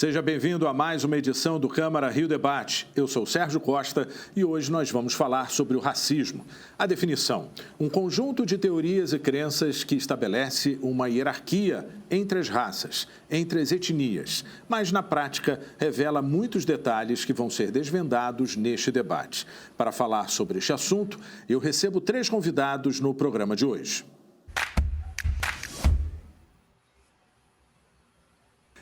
Seja bem-vindo a mais uma edição do Câmara Rio Debate. Eu sou Sérgio Costa e hoje nós vamos falar sobre o racismo. A definição: um conjunto de teorias e crenças que estabelece uma hierarquia entre as raças, entre as etnias, mas na prática revela muitos detalhes que vão ser desvendados neste debate. Para falar sobre este assunto, eu recebo 3 convidados no programa de hoje.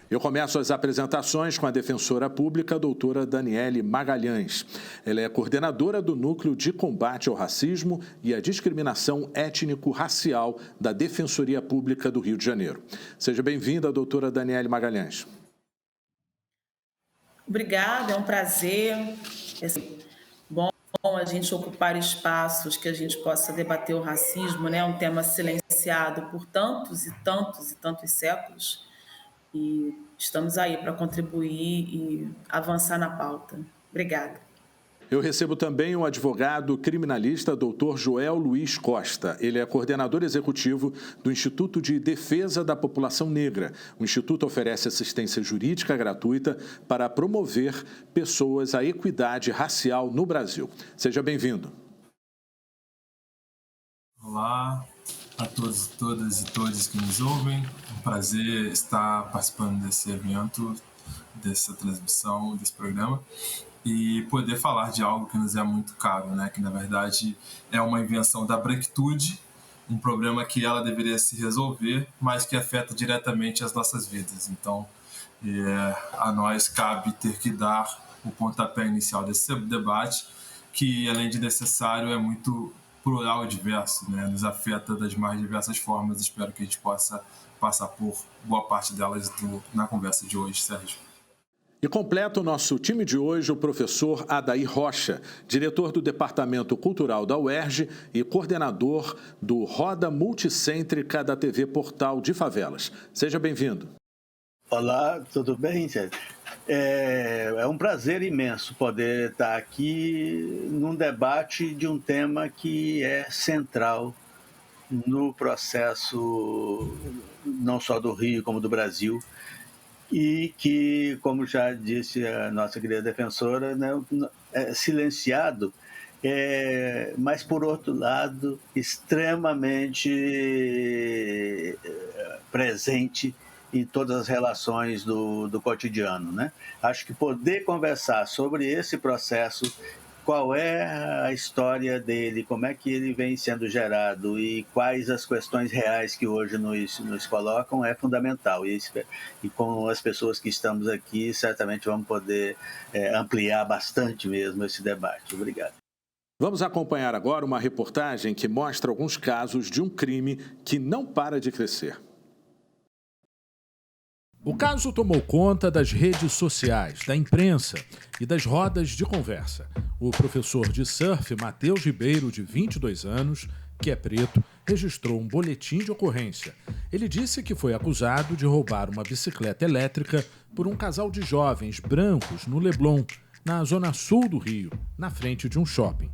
Eu começo as apresentações com a defensora pública, a doutora Daniele Magalhães. Ela é coordenadora do Núcleo de Combate ao Racismo e à Discriminação Étnico-Racial da Defensoria Pública do Rio de Janeiro. Seja bem-vinda, doutora Daniele Magalhães. Obrigada, é um prazer. Bom a gente ocupar espaços que a gente possa debater o racismo, né? Um tema silenciado por tantos e tantos e tantos séculos. E estamos aí para contribuir e avançar na pauta. Obrigada. Eu recebo também o advogado criminalista Dr. Joel Luiz Costa. Ele é coordenador executivo do Instituto de Defesa da População Negra. O Instituto oferece assistência jurídica gratuita para promover pessoas à equidade racial no Brasil. Seja bem-vindo. Olá a todos, todas e todos que nos ouvem. É um prazer estar participando desse evento, dessa transmissão, desse programa e poder falar de algo que nos é muito caro, né? Que na verdade é uma invenção da branquitude, um problema que ela deveria se resolver, mas que afeta diretamente as nossas vidas. Então, a nós cabe ter que dar o pontapé inicial desse debate, que além de necessário é muito plural e diverso, né? Nos afeta das mais diversas formas. Espero que a gente possa passar por boa parte delas na conversa de hoje, Sérgio. E completa o nosso time de hoje o professor Adair Rocha, diretor do Departamento Cultural da UERJ e coordenador do Roda Multicêntrica da TV Portal de Favelas. Seja bem-vindo. Olá, tudo bem, Sérgio? É um prazer imenso poder estar aqui num debate de um tema que é central no processo não só do Rio como do Brasil e que, como já disse a nossa querida defensora, né, é silenciado, mas, por outro lado, extremamente presente em todas as relações do cotidiano, né? Acho que poder conversar sobre esse processo, qual é a história dele, como é que ele vem sendo gerado e quais as questões reais que hoje nos colocam é fundamental. E com as pessoas que estamos aqui, certamente vamos poder ampliar bastante mesmo esse debate. Obrigado. Vamos acompanhar agora uma reportagem que mostra alguns casos de um crime que não para de crescer. O caso tomou conta das redes sociais, da imprensa e das rodas de conversa. O professor de surf, Matheus Ribeiro, de 22 anos, que é preto, registrou um boletim de ocorrência. Ele disse que foi acusado de roubar uma bicicleta elétrica por um casal de jovens brancos no Leblon, na zona sul do Rio, na frente de um shopping.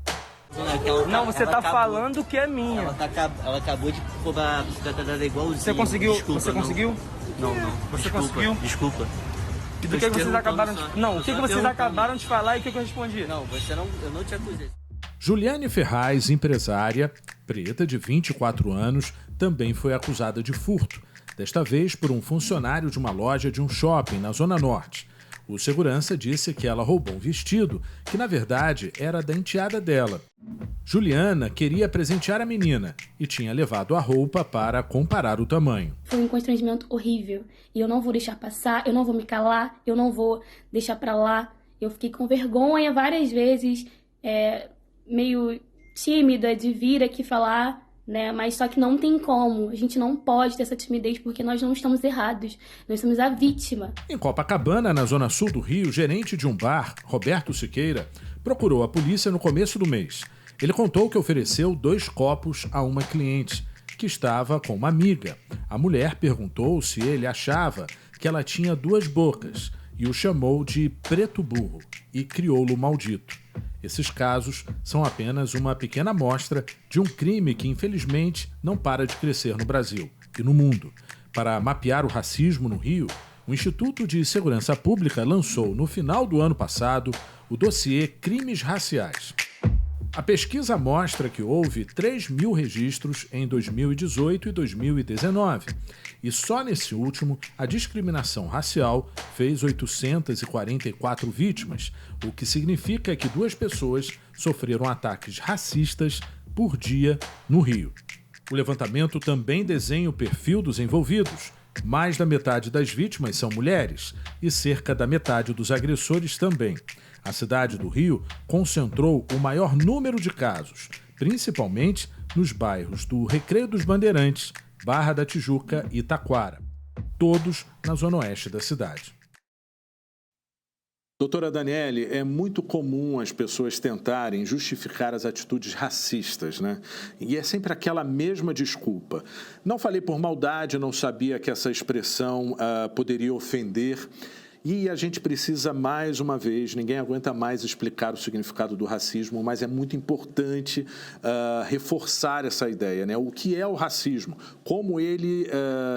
Não, você tá falando que é minha. Ela acabou de roubar a bicicleta dela igualzinha. Você conseguiu? Desculpa, você conseguiu? Não. Você conseguiu? Desculpa. E do que vocês acabaram de... Não, o que vocês acabaram de falar e o que eu respondi? Não, eu não te acusei. Juliane Ferraz, empresária, preta de 24 anos, também foi acusada de furto, desta vez por um funcionário de uma loja de um shopping na Zona Norte. O segurança disse que ela roubou um vestido, que na verdade era da enteada dela. Juliana queria presentear a menina e tinha levado a roupa para comparar o tamanho. Foi um constrangimento horrível e eu não vou deixar passar, eu não vou me calar, eu não vou deixar pra lá. Eu fiquei com vergonha várias vezes, meio tímida de vir aqui falar, né? Mas só que não tem como, a gente não pode ter essa timidez porque nós não estamos errados, nós somos a vítima. Em Copacabana, na zona sul do Rio, o gerente de um bar, Roberto Siqueira, procurou a polícia no começo do mês. Ele contou que ofereceu 2 copos a uma cliente, que estava com uma amiga. A mulher perguntou se ele achava que ela tinha 2 bocas e o chamou de preto burro e crioulo maldito. Esses casos são apenas uma pequena amostra de um crime que, infelizmente, não para de crescer no Brasil e no mundo. Para mapear o racismo no Rio, O Instituto de Segurança Pública lançou, no final do ano passado, o dossiê Crimes Raciais. A pesquisa mostra que houve 3.000 registros em 2018 e 2019, e só nesse último a discriminação racial fez 844 vítimas, o que significa que 2 pessoas sofreram ataques racistas por dia no Rio. O levantamento também desenha o perfil dos envolvidos. Mais da metade das vítimas são mulheres e cerca da metade dos agressores também. A cidade do Rio concentrou o maior número de casos, principalmente nos bairros do Recreio dos Bandeirantes, Barra da Tijuca e Taquara, todos na zona oeste da cidade. Doutora Daniele, é muito comum as pessoas tentarem justificar as atitudes racistas, né? E é sempre aquela mesma desculpa. Não falei por maldade, não sabia que essa expressão poderia ofender. E a gente precisa, mais uma vez, ninguém aguenta mais explicar o significado do racismo, mas é muito importante reforçar essa ideia, né? O que é o racismo? Como ele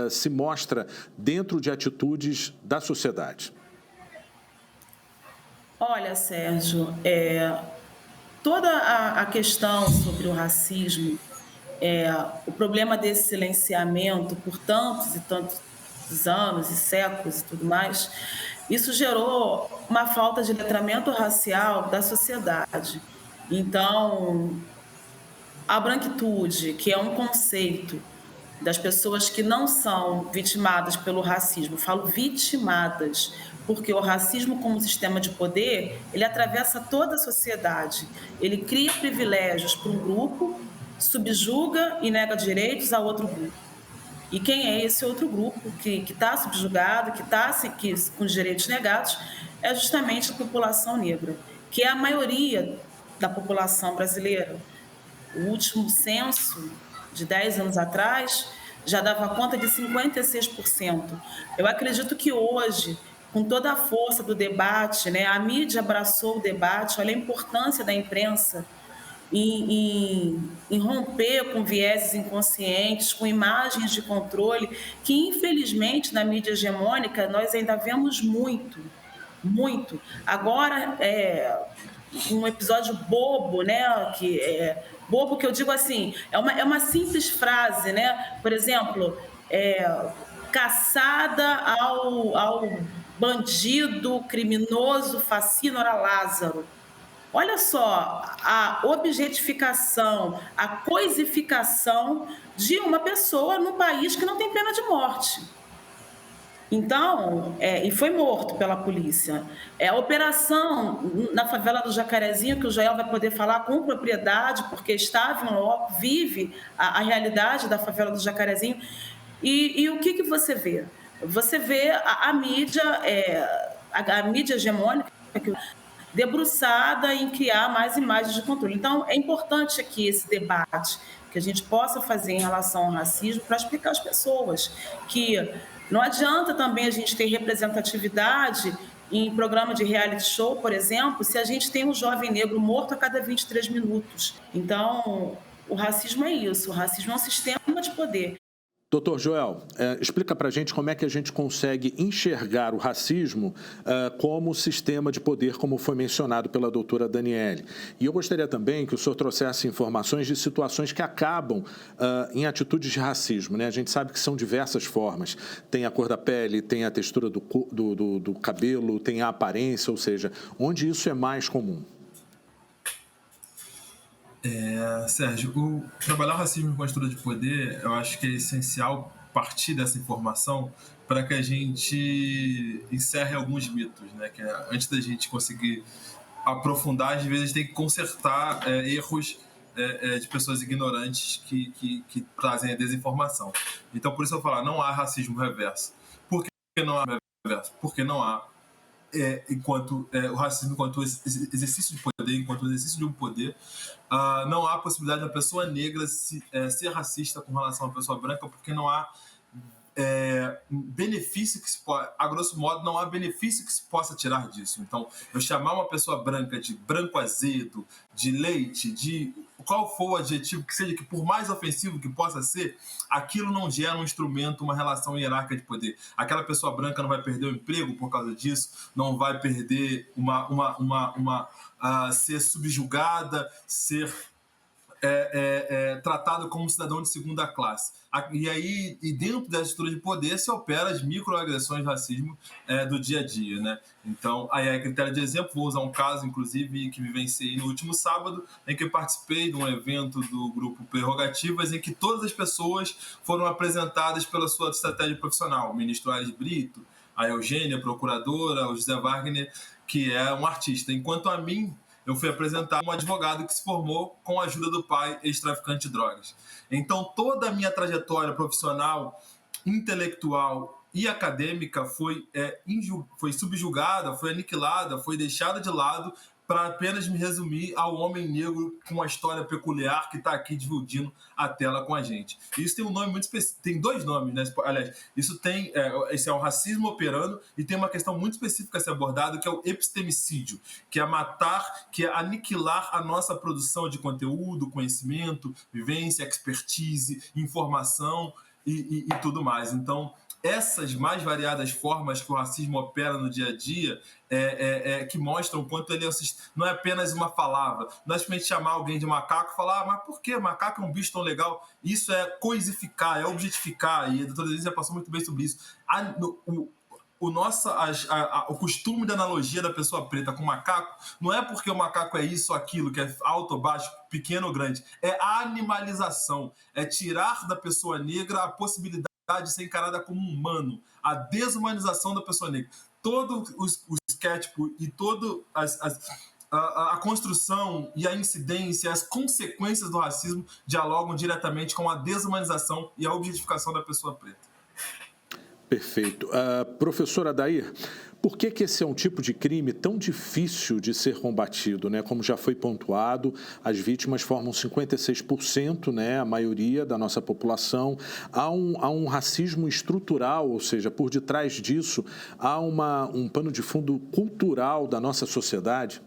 se mostra dentro de atitudes da sociedade? Olha, Sérgio, toda a questão sobre o racismo, o problema desse silenciamento por tantos e tantos anos e séculos e tudo mais, isso gerou uma falta de letramento racial da sociedade. Então, a branquitude, que é um conceito das pessoas que não são vitimadas pelo racismo, falo vitimadas, porque o racismo como sistema de poder, ele atravessa toda a sociedade. Ele cria privilégios para um grupo, subjuga e nega direitos a outro grupo. E quem é esse outro grupo que está subjugado, que está com os direitos negados, é justamente a população negra, que é a maioria da população brasileira. O último censo, de 10 anos atrás, já dava conta de 56%. Eu acredito que hoje, com toda a força do debate, né, a mídia abraçou o debate, olha a importância da imprensa em romper com vieses inconscientes, com imagens de controle, que infelizmente na mídia hegemônica nós ainda vemos muito. Agora, um episódio bobo, né, bobo que eu digo assim, é uma simples frase, né? Por exemplo, caçada ao bandido, criminoso, fascínora Lázaro. Olha só, a objetificação, a coisificação de uma pessoa num país que não tem pena de morte. Então, e foi morto pela polícia. A operação na favela do Jacarezinho, que o Joel vai poder falar com propriedade, porque estava em loco, vive a realidade da favela do Jacarezinho. E o que você vê? Você vê a mídia hegemônica debruçada em criar mais imagens de controle. Então, é importante aqui esse debate que a gente possa fazer em relação ao racismo para explicar às pessoas que não adianta também a gente ter representatividade em programa de reality show, por exemplo, se a gente tem um jovem negro morto a cada 23 minutos. Então, o racismo é isso, o racismo é um sistema de poder. Doutor Joel, explica para a gente como é que a gente consegue enxergar o racismo como sistema de poder, como foi mencionado pela doutora Daniele. E eu gostaria também que o senhor trouxesse informações de situações que acabam em atitudes de racismo, né? A gente sabe que são diversas formas. Tem a cor da pele, tem a textura do cabelo, tem a aparência, ou seja, onde isso é mais comum. Sérgio, trabalhar o racismo com a estrutura de poder, eu acho que é essencial partir dessa informação para que a gente encerre alguns mitos, né? Que antes da gente conseguir aprofundar, às vezes a gente tem que consertar erros de pessoas ignorantes que trazem a desinformação. Então, por isso eu vou falar, não há racismo reverso. Por que não há reverso? Porque não há o racismo enquanto exercício de poder, enquanto exercício de um poder, não há possibilidade da pessoa negra ser racista com relação a uma pessoa branca, porque não há benefício que se pode, a grosso modo, não há benefício que se possa tirar disso. Então, eu chamar uma pessoa branca de branco azedo, de leite, de qual for o adjetivo que seja, que por mais ofensivo que possa ser, aquilo não gera um instrumento, uma relação hierárquica de poder. Aquela pessoa branca não vai perder o emprego por causa disso, não vai perder ser subjugada, ser tratado como cidadão de segunda classe. E dentro dessa estrutura de poder se opera as microagressões de racismo do dia a dia, né? Então, aí a critério de exemplo, vou usar um caso, inclusive, que vivenciei no último sábado, em que eu participei de um evento do grupo Prerrogativas, em que todas as pessoas foram apresentadas pela sua estratégia profissional. O ministro Aires Brito, a Eugênia, a procuradora, o José Wagner, que é um artista. Enquanto a mim, eu fui apresentar um advogado que se formou com a ajuda do pai, ex-traficante de drogas. Então, toda a minha trajetória profissional, intelectual e acadêmica foi subjugada, foi aniquilada, foi deixada de lado para apenas me resumir ao homem negro com uma história peculiar que está aqui dividindo a tela com a gente. Isso tem um nome muito específico, tem 2 nomes, né? Aliás, esse é o racismo operando, e tem uma questão muito específica a ser abordada, que é o epistemicídio, que é matar, que é aniquilar a nossa produção de conteúdo, conhecimento, vivência, expertise, informação e tudo mais. Então, essas mais variadas formas que o racismo opera no dia a dia que mostram o quanto ele não é apenas uma palavra. Não é simplesmente chamar alguém de macaco e falar, mas por que? Macaco é um bicho tão legal. Isso é coisificar, é objetificar, e a doutora Denise já passou muito bem sobre isso. O costume da analogia da pessoa preta com o macaco não é porque o macaco é isso ou aquilo, que é alto ou baixo, pequeno ou grande. É a animalização, é tirar da pessoa negra a possibilidade de ser encarada como um humano, a desumanização da pessoa negra. Todo o esquétipo e toda a construção e a incidência, as consequências do racismo dialogam diretamente com a desumanização e a objetificação da pessoa preta. Perfeito. Professora Adair, por que esse é um tipo de crime tão difícil de ser combatido, né? Como já foi pontuado, as vítimas formam 56%, né? A maioria da nossa população. Há um racismo estrutural, ou seja, por detrás disso, há um pano de fundo cultural da nossa sociedade?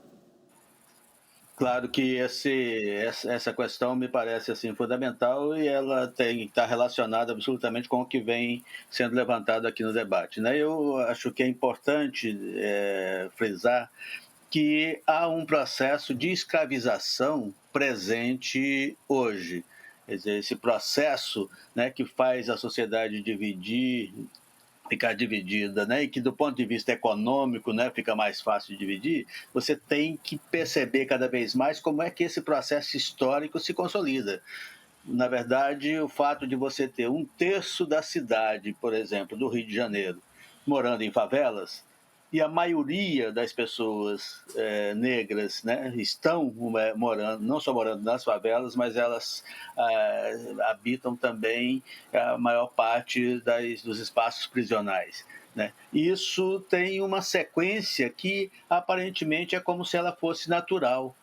Claro que essa questão me parece assim, fundamental, e ela está relacionada absolutamente com o que vem sendo levantado aqui no debate, né? Eu acho que é importante frisar que há um processo de escravização presente hoje. Quer dizer, esse processo, né, que faz a sociedade ficar dividida, né, e que do ponto de vista econômico, né, fica mais fácil de dividir, você tem que perceber cada vez mais como é que esse processo histórico se consolida. Na verdade, o fato de você ter 1/3 da cidade, por exemplo, do Rio de Janeiro, morando em favelas, e a maioria das pessoas negras, né, estão morando, não só morando nas favelas, mas elas habitam também a maior parte dos espaços prisionais, né? Isso tem uma sequência que aparentemente é como se ela fosse natural,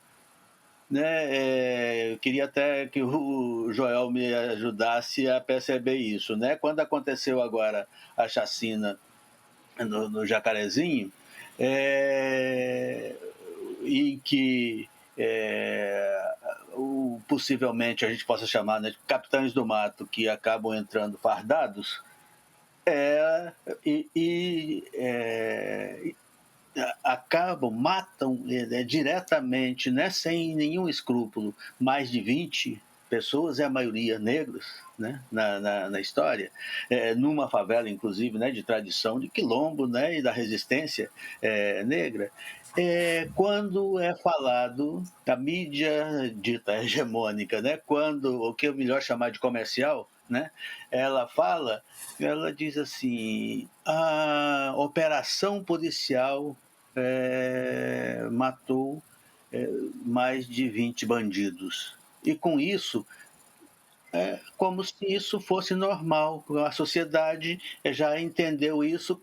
né? Eu queria até que o Joel me ajudasse a perceber isso, né? Quando aconteceu agora a chacina no Jacarezinho, em que possivelmente a gente possa chamar, né, de capitães do mato que acabam entrando fardados matam diretamente, né, sem nenhum escrúpulo, mais de 20 pessoas, a maioria negros, né, na história, numa favela, inclusive, né, de tradição de quilombo, né, e da resistência negra. Quando é falado da mídia dita hegemônica, né, o que é melhor chamar de comercial, né, ela diz assim, a operação policial matou mais de 20 bandidos. E com isso, como se isso fosse normal. A sociedade já entendeu isso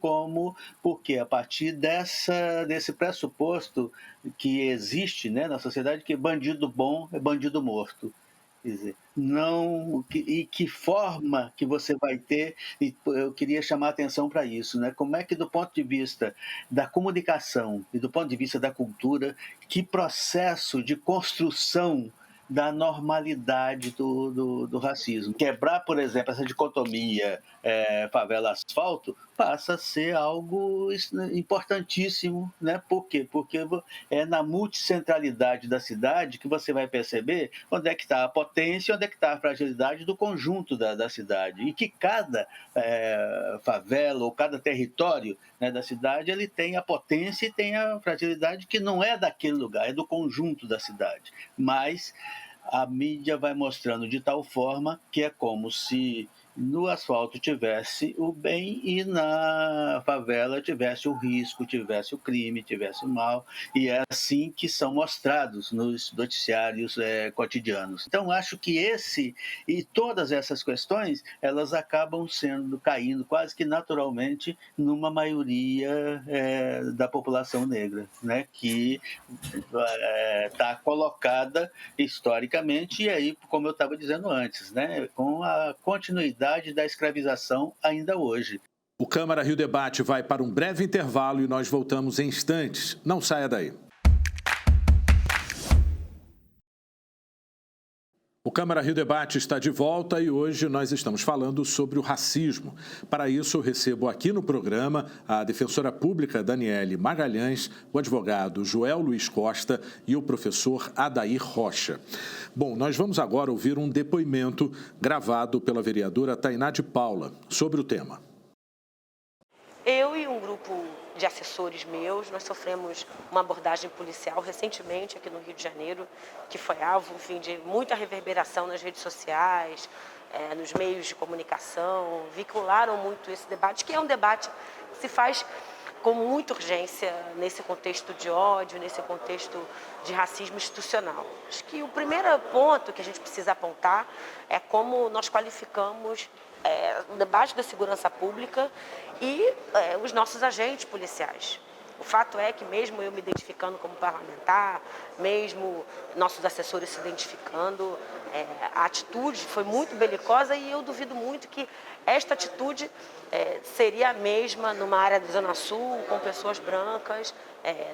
porque a partir desse pressuposto que existe, né, na sociedade, que bandido bom é bandido morto. Quer dizer, que forma que você vai ter, e eu queria chamar a atenção para isso, né? Como é que, do ponto de vista da comunicação e do ponto de vista da cultura, que processo de construção da normalidade do racismo. Quebrar, por exemplo, essa dicotomia favela-asfalto passa a ser algo importantíssimo, né? Por quê? Porque é na multicentralidade da cidade que você vai perceber onde é que está a potência, onde é que está a fragilidade do conjunto da cidade. E que cada favela ou cada território, né, da cidade, ele tem a potência e tem a fragilidade que não é daquele lugar, é do conjunto da cidade. Mas a mídia vai mostrando de tal forma que é como se no asfalto tivesse o bem e na favela tivesse o risco, tivesse o crime, tivesse o mal, e é assim que são mostrados nos noticiários cotidianos. Então, acho que todas essas questões, elas acabam caindo quase que naturalmente numa maioria da população negra, né, que está colocada historicamente, e aí, como eu estava dizendo antes, né, com a continuidade da escravização ainda hoje. O Câmara Rio Debate vai para um breve intervalo e nós voltamos em instantes. Não saia daí. O Câmara Rio Debate está de volta e hoje nós estamos falando sobre o racismo. Para isso, eu recebo aqui no programa a defensora pública Daniele Magalhães, o advogado Joel Luiz Costa e o professor Adair Rocha. Bom, nós vamos agora ouvir um depoimento gravado pela vereadora Tainá de Paula sobre o tema. Eu e um grupo de assessores meus, nós sofremos uma abordagem policial recentemente aqui no Rio de Janeiro, que foi alvo, enfim, de muita reverberação nas redes sociais, nos meios de comunicação, vincularam muito esse debate, que é um debate que se faz com muita urgência nesse contexto de ódio, nesse contexto de racismo institucional. Acho que o primeiro ponto que a gente precisa apontar é como nós qualificamos o debate da segurança pública e os nossos agentes policiais. O fato é que mesmo eu me identificando como parlamentar, mesmo nossos assessores se identificando, a atitude foi muito belicosa e eu duvido muito que esta atitude seria a mesma numa área da Zona Sul, com pessoas brancas,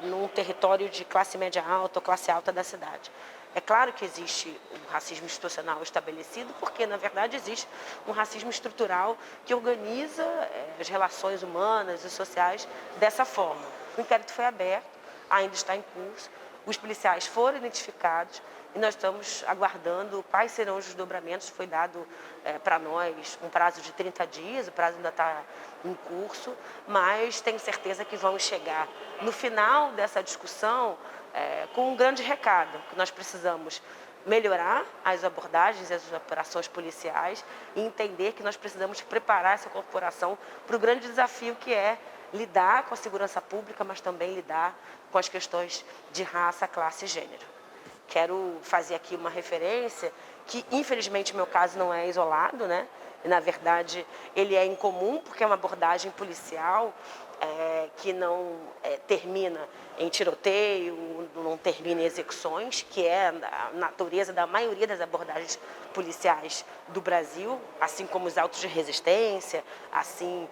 num território de classe média alta ou classe alta da cidade. É claro que existe um racismo institucional estabelecido, porque, na verdade, existe um racismo estrutural que organiza as relações humanas e sociais dessa forma. O inquérito foi aberto, ainda está em curso, os policiais foram identificados e nós estamos aguardando quais serão os desdobramentos. Foi dado para nós um prazo de 30 dias, o prazo ainda está em curso, mas tenho certeza que vamos chegar no final dessa discussão com um grande recado, que nós precisamos melhorar as abordagens e as operações policiais e entender que nós precisamos preparar essa corporação para o grande desafio que é lidar com a segurança pública, mas também lidar com as questões de raça, classe e gênero. Quero fazer aqui uma referência que, infelizmente, meu caso não é isolado, né? Na verdade, ele é incomum porque é uma abordagem policial que não termina em tiroteio, não termina em execuções, que é a natureza da maioria das abordagens policiais do Brasil, assim como os autos de resistência, assim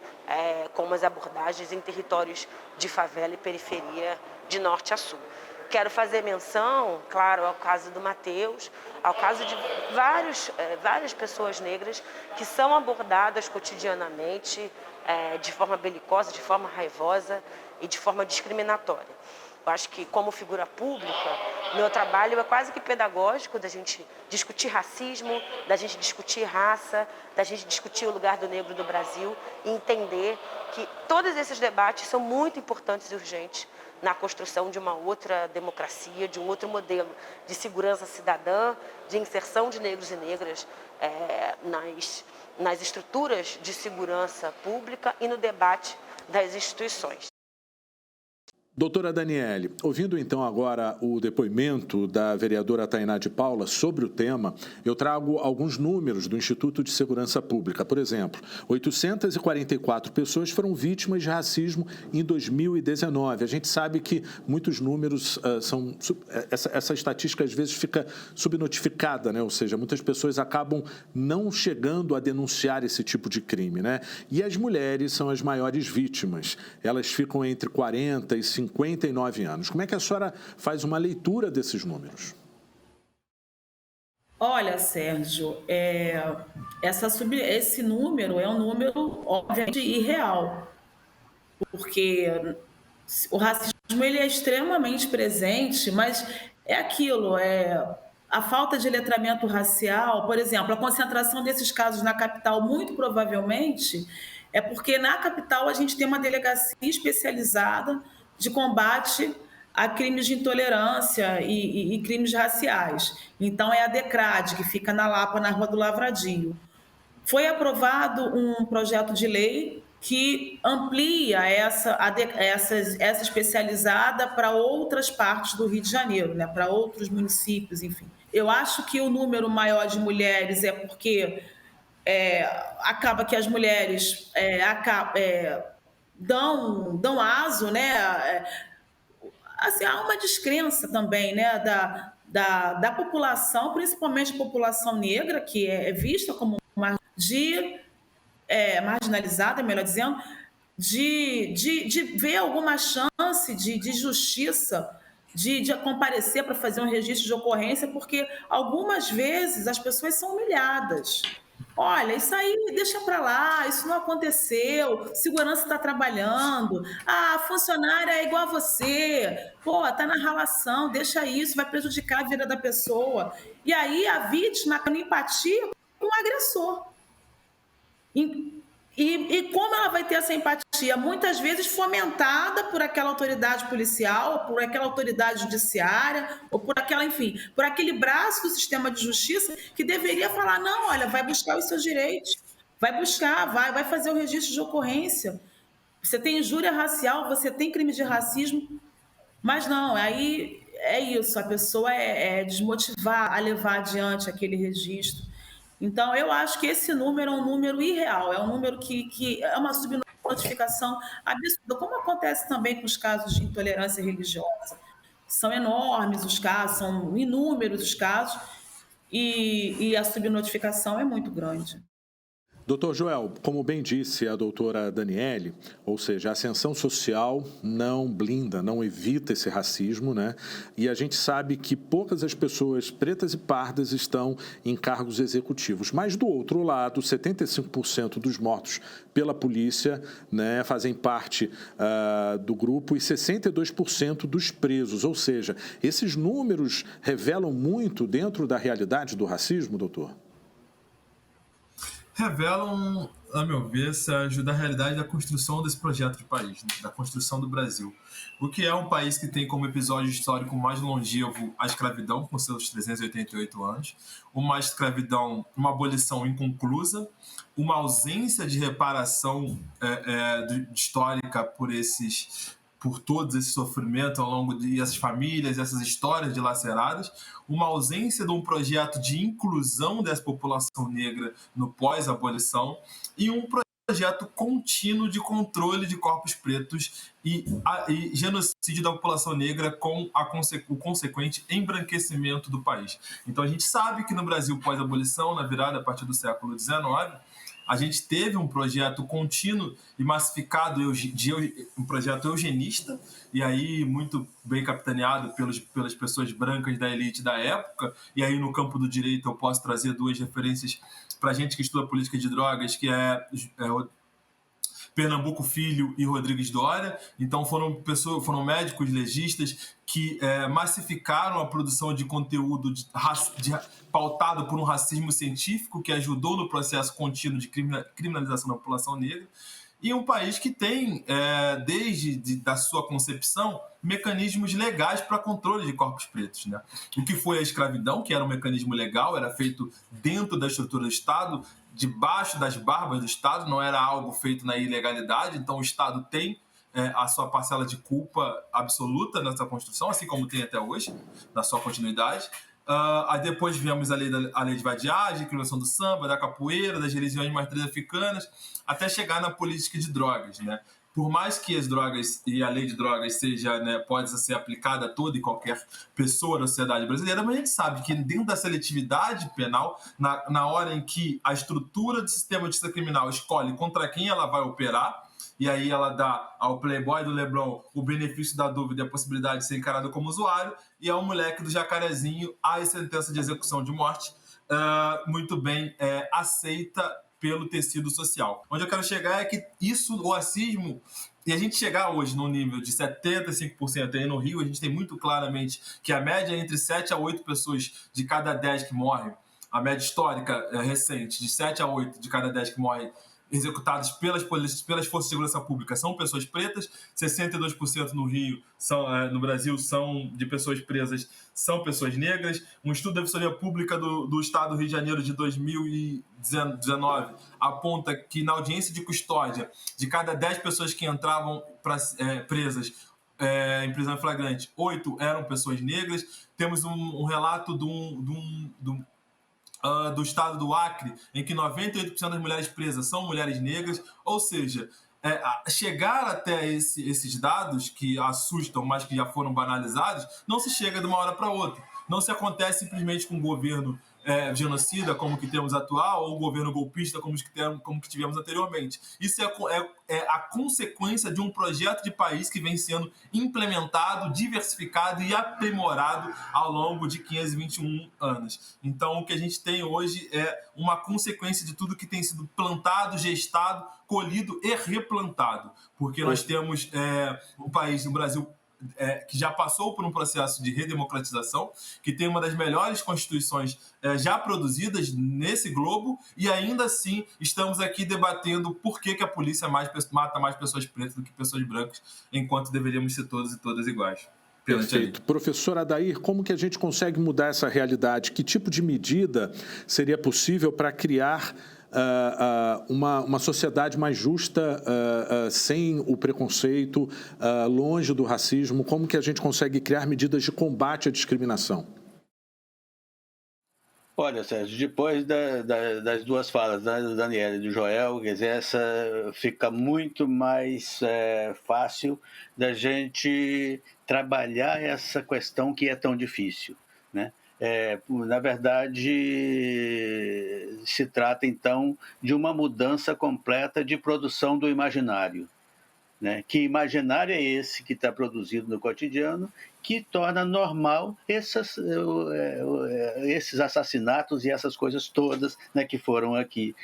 como as abordagens em territórios de favela e periferia de norte a sul. Quero fazer menção, claro, ao caso do Matheus, ao caso de várias pessoas negras que são abordadas cotidianamente de forma belicosa, de forma raivosa e de forma discriminatória. Eu acho que, como figura pública, meu trabalho é quase que pedagógico, da gente discutir racismo, da gente discutir raça, da gente discutir o lugar do negro do Brasil e entender que todos esses debates são muito importantes e urgentes na construção de uma outra democracia, de um outro modelo de segurança cidadã, de inserção de negros e negras nas estruturas de segurança pública e no debate das instituições. Doutora Daniele, ouvindo então agora o depoimento da vereadora Tainá de Paula sobre o tema, eu trago alguns números do Instituto de Segurança Pública. Por exemplo, 844 pessoas foram vítimas de racismo em 2019. A gente sabe que muitos números essa estatística às vezes fica subnotificada, né? Ou seja, muitas pessoas acabam não chegando a denunciar esse tipo de crime, né? E as mulheres são as maiores vítimas. Elas ficam entre 40 e 59 anos. Como é que a senhora faz uma leitura desses números? Olha, Sérgio, esse número é um número, obviamente, irreal, porque o racismo ele é extremamente presente, mas é aquilo, a falta de letramento racial, por exemplo, a concentração desses casos na capital, muito provavelmente, é porque na capital a gente tem uma delegacia especializada de combate a crimes de intolerância e crimes raciais. Então, é a DECRAD, que fica na Lapa, na Rua do Lavradio. Foi aprovado um projeto de lei que amplia essa especializada para outras partes do Rio de Janeiro, né? Para outros municípios, enfim. Eu acho que o número maior de mulheres é porque acaba que as mulheres dão aso, né? Assim, há uma descrença também, né, da população, principalmente a população negra, que é vista como marginalizada, melhor dizendo, de ver alguma chance de justiça, de comparecer para fazer um registro de ocorrência, porque algumas vezes as pessoas são humilhadas. Olha, isso aí deixa para lá, isso não aconteceu, segurança está trabalhando, a funcionária é igual a você, pô, está na relação, deixa isso, vai prejudicar a vida da pessoa. E aí a vítima tem empatia com o agressor. E como ela vai ter essa empatia? Muitas vezes fomentada por aquela autoridade policial, por aquela autoridade judiciária, ou por aquela, enfim, por aquele braço do sistema de justiça que deveria falar, não, olha, vai buscar os seus direitos, vai buscar, vai fazer o registro de ocorrência. Você tem injúria racial, você tem crime de racismo, mas não, aí é isso, a pessoa desmotivar a levar adiante aquele registro. Então, eu acho que esse número é um número irreal, é um número que é uma subnotificação absurda, como acontece também com os casos de intolerância religiosa. São enormes os casos, são inúmeros os casos, e a subnotificação é muito grande. Doutor Joel, como bem disse a doutora Daniele, ou seja, a ascensão social não blinda, não evita esse racismo, né? E a gente sabe que poucas as pessoas pretas e pardas estão em cargos executivos. Mas, do outro lado, 75% dos mortos pela polícia, né, fazem parte do grupo e 62% dos presos. Ou seja, esses números revelam muito dentro da realidade do racismo, doutor? Revelam, a meu ver, Sérgio, da realidade da construção desse projeto de país, né? Da construção do Brasil. O que é um país que tem como episódio histórico mais longevo a escravidão, com seus 388 anos, uma escravidão, uma abolição inconclusa, uma ausência de reparação histórica por todos esses sofrimentos ao longo dessas famílias, essas histórias dilaceradas, uma ausência de um projeto de inclusão dessa população negra no pós-abolição e um projeto contínuo de controle de corpos pretos e genocídio da população negra com o consequente embranquecimento do país. Então a gente sabe que no Brasil pós-abolição, na virada a partir do século XIX, a gente teve um projeto contínuo e massificado, um projeto eugenista, e aí muito bem capitaneado pelas pessoas brancas da elite da época. E aí no campo do direito eu posso trazer duas referências para a gente que estuda política de drogas, que é Pernambuco Filho e Rodrigues Doria. Então foram médicos legistas que massificaram a produção de conteúdo pautado por um racismo científico que ajudou no processo contínuo de criminalização da população negra. E um país que tem, desde da sua concepção, mecanismos legais para controle de corpos pretos, né? O que foi a escravidão, que era um mecanismo legal, era feito dentro da estrutura do Estado, debaixo das barbas do Estado, não era algo feito na ilegalidade. Então o Estado tem a sua parcela de culpa absoluta nessa construção, assim como tem até hoje, na sua continuidade. Aí depois viemos a lei de vadiagem, criação do samba, da capoeira, das religiões matrizes africanas, até chegar na política de drogas, né? Por mais que as drogas e a lei de drogas seja, né, pode ser aplicada a toda e qualquer pessoa da sociedade brasileira, mas a gente sabe que dentro da seletividade penal, na hora em que a estrutura do sistema de justiça criminal escolhe contra quem ela vai operar, e aí ela dá ao playboy do Leblon o benefício da dúvida e a possibilidade de ser encarado como usuário, e ao moleque do Jacarezinho a sentença de execução de morte, muito bem aceita pelo tecido social. Onde eu quero chegar é que o racismo, e a gente chegar hoje num nível de 75%, aí no Rio a gente tem muito claramente que a média é entre 7 a 8 pessoas de cada 10 que morrem, a média histórica recente, de 7 a 8 de cada 10 que morrem executados pelas forças de segurança pública são pessoas pretas, 62% no Rio, no Brasil, são de pessoas presas, são pessoas negras. Um estudo da Defensoria Pública do Estado do Rio de Janeiro de 2019 aponta que na audiência de custódia, de cada 10 pessoas que entravam presas em prisão em flagrante, 8 eram pessoas negras. Temos um relato do estado do Acre, em que 98% das mulheres presas são mulheres negras, ou seja, chegar até esses dados que assustam, mas que já foram banalizados, não se chega de uma hora para outra. Não se acontece simplesmente com um governo genocida, como o que temos atual, ou um governo golpista, como que tivemos anteriormente. Isso é a consequência de um projeto de país que vem sendo implementado, diversificado e aprimorado ao longo de 521 anos. Então, o que a gente tem hoje é uma consequência de tudo que tem sido plantado, gestado, colhido e replantado. Porque nós temos um país, no Brasil, que já passou por um processo de redemocratização, que tem uma das melhores constituições já produzidas nesse globo, e ainda assim estamos aqui debatendo por que a polícia mata mais pessoas pretas do que pessoas brancas, enquanto deveríamos ser todos e todas iguais. Perfeito. Professor Adair, como que a gente consegue mudar essa realidade? Que tipo de medida seria possível para criar uma sociedade mais justa, sem o preconceito, longe do racismo? Como que a gente consegue criar medidas de combate à discriminação? Olha, Sérgio, depois das duas falas, da Daniela e do Joel, quer dizer, essa fica muito mais fácil da gente trabalhar essa questão que é tão difícil, né? Na verdade, se trata, então, de uma mudança completa de produção do imaginário, né? Que imaginário é esse que está produzido no cotidiano que torna normal esses assassinatos e essas coisas todas, né, que foram aqui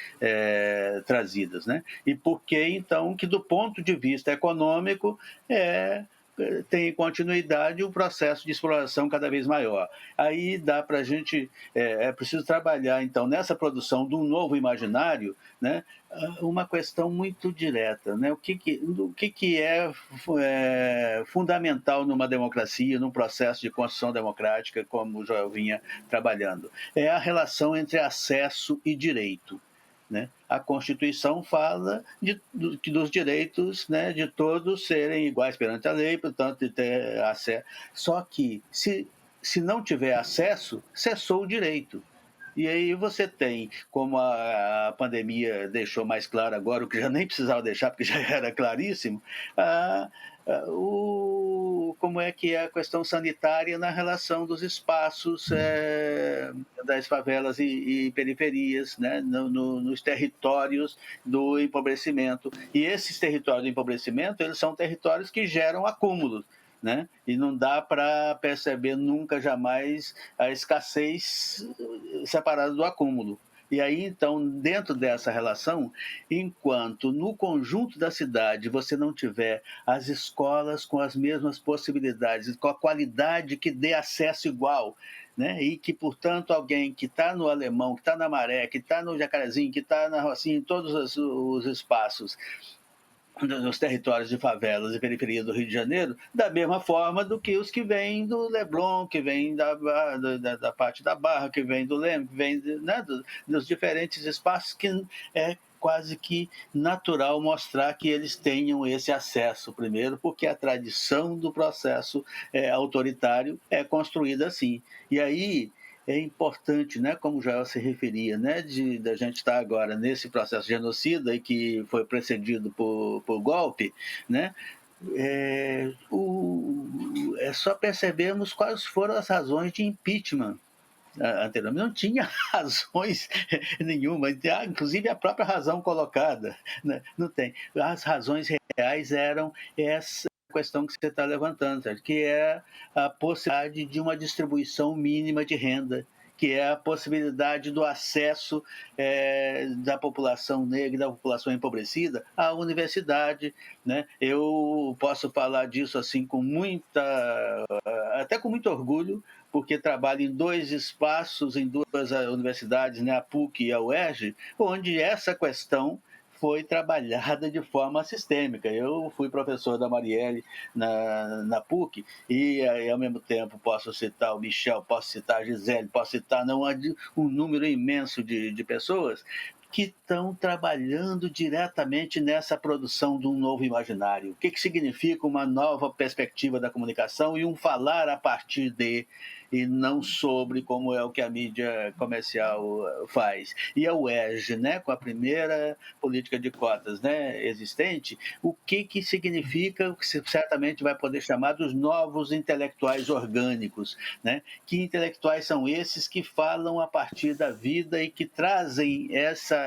trazidas, né? E por que, então, que do ponto de vista econômico tem continuidade o processo de exploração cada vez maior. Aí dá para a gente, é preciso trabalhar, então, nessa produção de um novo imaginário, né, uma questão muito direta, né? O que é fundamental numa democracia, num processo de construção democrática, como o Joel vinha trabalhando? É a relação entre acesso e direito, né? A Constituição fala dos direitos, né, de todos serem iguais perante a lei, portanto, de ter acesso. Só que, se não tiver acesso, cessou o direito. E aí você tem, como a pandemia deixou mais claro agora, o que já nem precisava deixar, porque já era claríssimo, como é que é a questão sanitária na relação dos espaços das favelas e periferias, né, nos territórios do empobrecimento. E esses territórios do empobrecimento, eles são territórios que geram acúmulos, né? E não dá para perceber nunca, jamais, a escassez separada do acúmulo. E aí, então, dentro dessa relação, enquanto no conjunto da cidade você não tiver as escolas com as mesmas possibilidades, com a qualidade que dê acesso igual, né? E que, portanto, alguém que está no Alemão, que está na Maré, que está no Jacarezinho, que está na Rocinha, em todos os espaços, nos territórios de favelas e periferia do Rio de Janeiro, da mesma forma do que os que vêm do Leblon, que vêm da parte da Barra, que vêm do Leme, que vêm, né, dos diferentes espaços, que é quase que natural mostrar que eles tenham esse acesso, primeiro, porque a tradição do processo autoritário é construída assim. E aí é importante, né, como já se referia, né, da gente estar agora nesse processo genocida e que foi precedido por golpe, né, só percebemos quais foram as razões de impeachment anteriormente. Não tinha razões nenhuma, inclusive a própria razão colocada, né, não tem. As razões reais eram essa questão que você está levantando, que é a possibilidade de uma distribuição mínima de renda, que é a possibilidade do acesso da população negra, da população empobrecida, à universidade, né? Eu posso falar disso assim até com muito orgulho, porque trabalho em 2 espaços, em 2 universidades, né, a PUC e a UERJ, onde essa questão foi trabalhada de forma sistêmica. Eu fui professor da Marielle na PUC e, ao mesmo tempo, posso citar o Michel, posso citar a Gisele, posso citar um número imenso de pessoas que estão trabalhando diretamente nessa produção de um novo imaginário. O que significa uma nova perspectiva da comunicação e um falar a partir de, e não sobre, como é o que a mídia comercial faz. E a UERJ, né, com a primeira política de cotas, né, existente, o que significa, o que certamente vai poder chamar dos novos intelectuais orgânicos, né? Que intelectuais são esses que falam a partir da vida e que trazem essa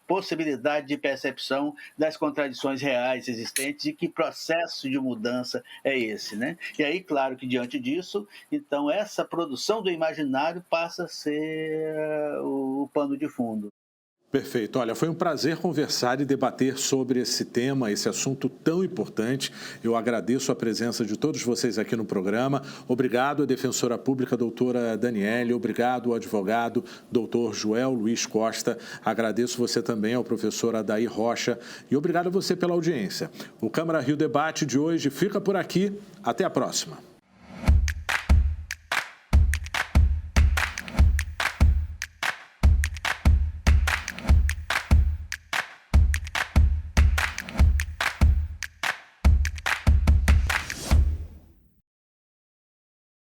possibilidade de percepção das contradições reais existentes e que processo de mudança é esse, né? E aí, claro que diante disso, então essa produção do imaginário passa a ser o pano de fundo. Perfeito. Olha, foi um prazer conversar e debater sobre esse tema, esse assunto tão importante. Eu agradeço a presença de todos vocês aqui no programa. Obrigado à defensora pública, doutora Daniele. Obrigado ao advogado, doutor Joel Luiz Costa. Agradeço você também ao professor Adair Rocha. E obrigado a você pela audiência. O Câmara Rio Debate de hoje fica por aqui. Até a próxima.